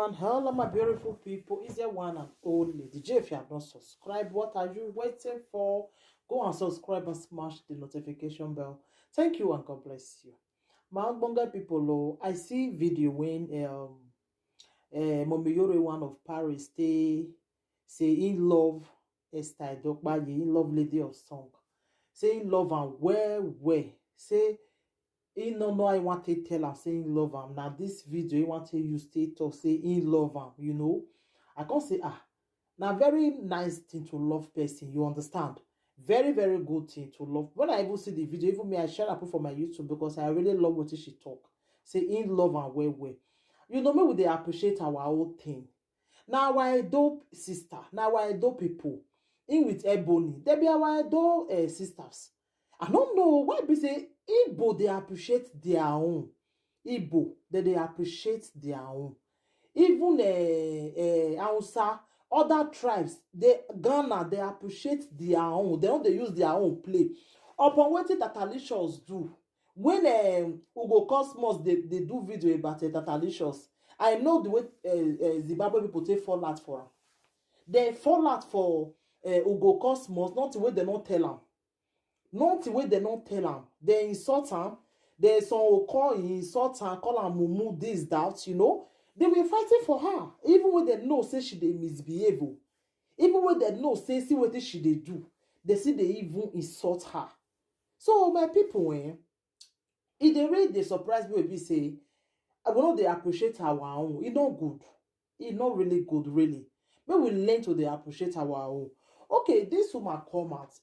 everyone. Hello, my beautiful people. Is there one and only DJ? If you have not subscribed, what are you waiting for? Go and subscribe and smash the notification bell. Thank you and God bless you. My Bonga people, I see video when Momiyore one of Paris say in love Esther Dokbaye, in love lady of song. Say in love and where say he no know I want to tell am say in love am. Now this video he want to use status say in love am. I can't say now very nice thing to love person, you understand? Very, very good thing to love. When I even see the video, even me, I share and put for my YouTube because I really love what she talk. Say in love and where. Me we dey appreciate our own thing. Now I do sister, now I do people. In with Ebony, they be our do sisters. I don't know why be say Igbo they appreciate their own. Igbo they appreciate their own. Even Hausa, other tribes, Ghana they appreciate their own. They don't use their own play. Upon wetin Tatalicious do when Ugo Cosmos they do video about Tatalicious. I know the way Zimbabwe people take fall out for am. They fall out for Ugo Cosmos, not the way they don't tell am. Not the way they don't tell am. They insult am. There's some who call insult am, call am mumu, this, that. They were fighting for her. Even when they know say she dey misbehave. Even when they know say see what she dey do. They see they even insult her. So my people, if they really they surprise me, we say, I will not they appreciate our own. It's not good. It's not really good, really. But we learn to they appreciate our own. Okay, this woman come out.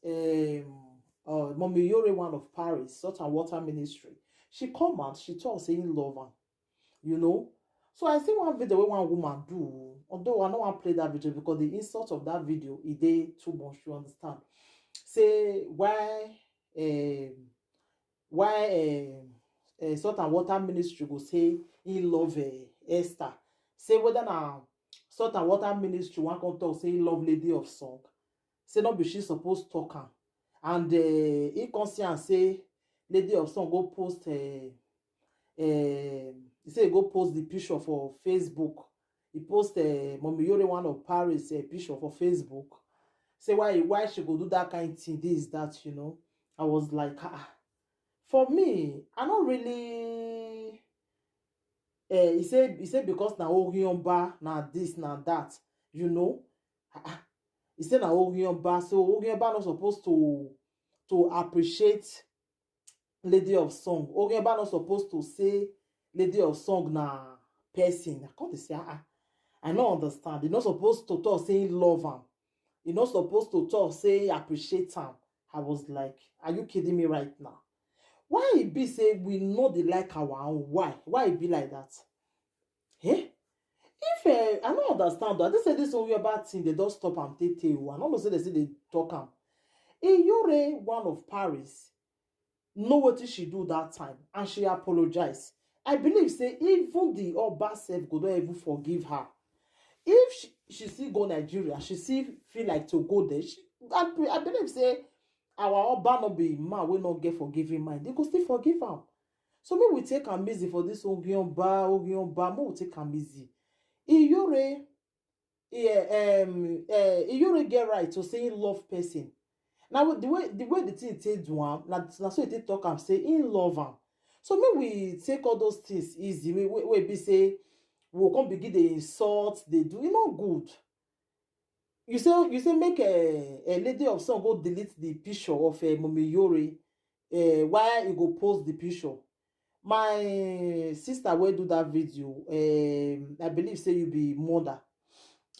Momiyore one of Paris, Salt and Water Ministry. She come out, she talk saying love her. So I see one video where one woman do, although I don't want to play that video because the insult of that video is dey too much, you understand. Say why Salt and Water Ministry go say in love Esther. Say whether now Salt and Water Ministry one come talk say in love lady of song. Say not be she supposed talk am. And he conscious say lady of song go post he say he go post the picture for Facebook. He post Momiyore one of Paris picture for Facebook. Say why she go do that kind of thing, this, that. I was like, for me, I don't really he said because na Ogiomba, na this, na that, He said na Ogiomba, so Ogiomba not supposed to appreciate lady of song. Ogiomba not supposed to say lady of song na person. I can't say I don't understand. You're not supposed to talk saying love am. You're not supposed to talk say appreciate am. I was like, are you kidding me right now? Why it be say we know they like our own? Why it be like that? If I don't understand though, I just say this only about thing they don't stop and take you. I don't say they talk am. Iyore one of Paris know what she do that time and she apologized. I believe say even the Oba self go don't even forgive her. If she still go Nigeria, she still feel like to go there. I believe say our Oba no be man will not get forgiving mind. They go still forgive am. So maybe we take am easy for this Ogiomba, maybe we take am easy. Iyore get right to say love person. Now the way the thing take do am, na so it talk am say in love am. So maybe we take all those things easy. We be say we come begin the insult they do. It's not good. You say make a lady of song go delete the picture of Momiyore. Why you go post the picture? My sister will do that video. I believe say you be mother.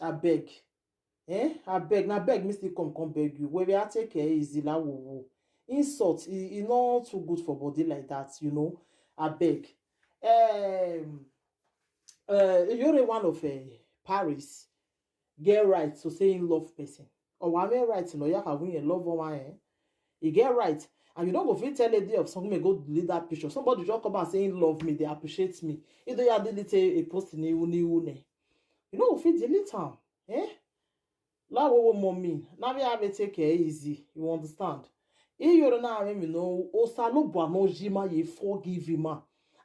I beg. I beg. Now beg me still come beg you. Where we are take care easy la wo. Insult is not too good for body like that, I beg. You're one of Paris. Get right to say in love person. Or I mean right, you have win a love woman. You get right. And you don't go fit tell lady of something may go delete that picture. Somebody just come and say love me, they appreciate me. Either you delete a post in you know fit delete them. La wo mommy. Now we have to take it easy. You understand? You're not Osalo Bano Jima ye forgive him.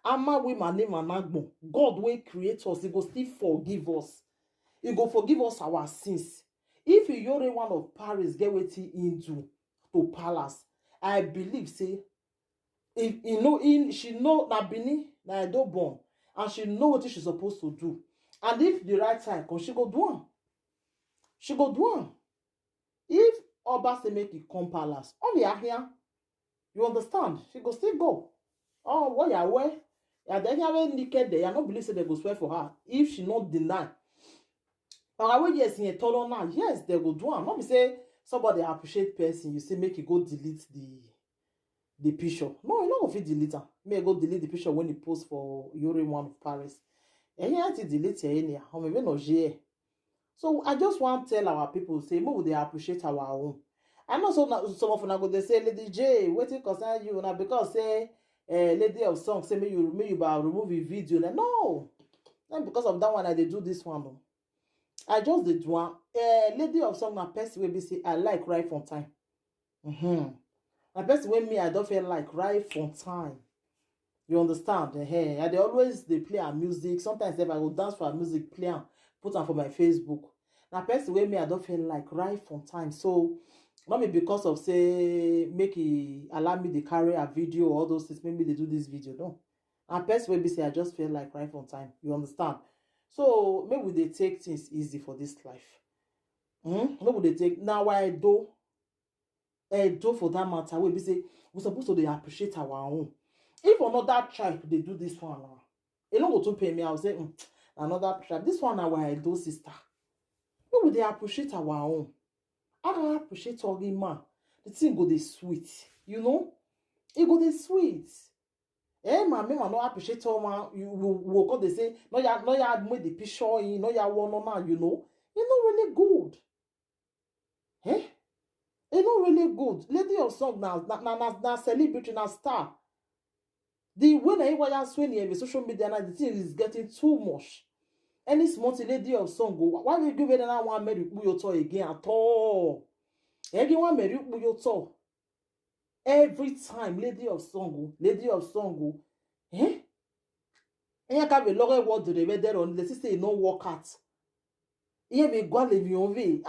Ama we my name and God will create us. He go still forgive us. He go forgive us our sins. If you're one of Paris, get wetin in do to palace. I believe, say, if you know, she know na Bini, na Edo born, and she know what she's supposed to do. And if the right time come, she go do am. She go do am. If Oba say make it come palace, all are here. You understand? She go still go. Oh, what you aware? Yeah, then you are naked there. You not believe say they go swear for her. If she not deny. But I will yes in a now. Yes, they go do am. Not be say somebody appreciate person. You say make you go delete the picture. No, you not go fit delete am. May go delete the picture when you post for Yuri one of Paris. And you have to delete it anyhow. Or maybe no share. So I just want to tell our people, say, more they appreciate our own. I know some of them go they say, Lady J, wetin concern you now because say Lady of Song say me you remove a video. Like, no, not because of that one I they do this one. No. I just did one. Lady of Song na person wey be say I like right from time. Na person wey me I don't feel like right from time. You understand? And they always they play our music. Sometimes if I go dance for our music, play am, put am for my Facebook. Na person wey me I don't feel like right from time. So not be because of say make e allow me to carry a video or all those things. Maybe they do this video. No. Na person wey be say I just feel like right from time. You understand? So maybe they take things easy for this life. Maybe they take now why I do for that matter. We be say we supposed to appreciate our own. If another tribe they do this one, it don't go to pay me. I'll say another tribe. This one now why I do sister. Maybe they appreciate our own. I don't appreciate all the man. The thing go dey sweet, you know. It go dey sweet. Man, me no appreciate all man. You will go they say no ya made the picture in no ya one now. You know, it's not really good. It's not really good. Lady of Song now celebrity now star. The way that you swing in social media now, the thing is getting too much. Any small Lady of Song go, why will you give it now one marry your toy again at all? Everyone marry your toy. Every time Lady of Song go, And you can be looking what do they better on the say no work out. You be go live your way.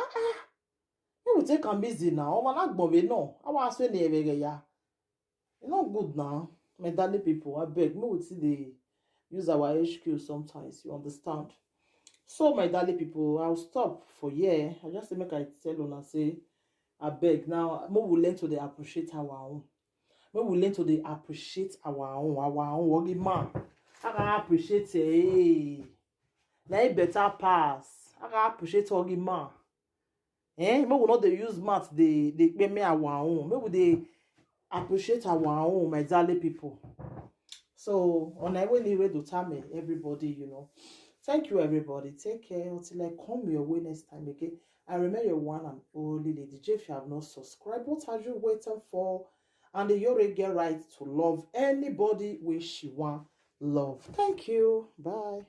You will take am busy now. Man, not bove no. I want to say ya. It's not good now. My darling people, I beg. Me would see they use our HQ sometimes. You understand? So my darling people, I'll stop for here. I just make I tell on and say, I beg. Now, we will learn to they appreciate our own. We will learn to they appreciate our own. What man? I can appreciate it. Now it better pass. I can appreciate all the man. Maybe not they use math. They pay me our own. Maybe they appreciate our own, my darling people. So on I will leave to tell me everybody, you know. Thank you, everybody. Take care until I come your way next time again. I remember your one and only Lady J. If you have not subscribed, what are you waiting for? And you already get right to love anybody which you want love. Thank you. Bye.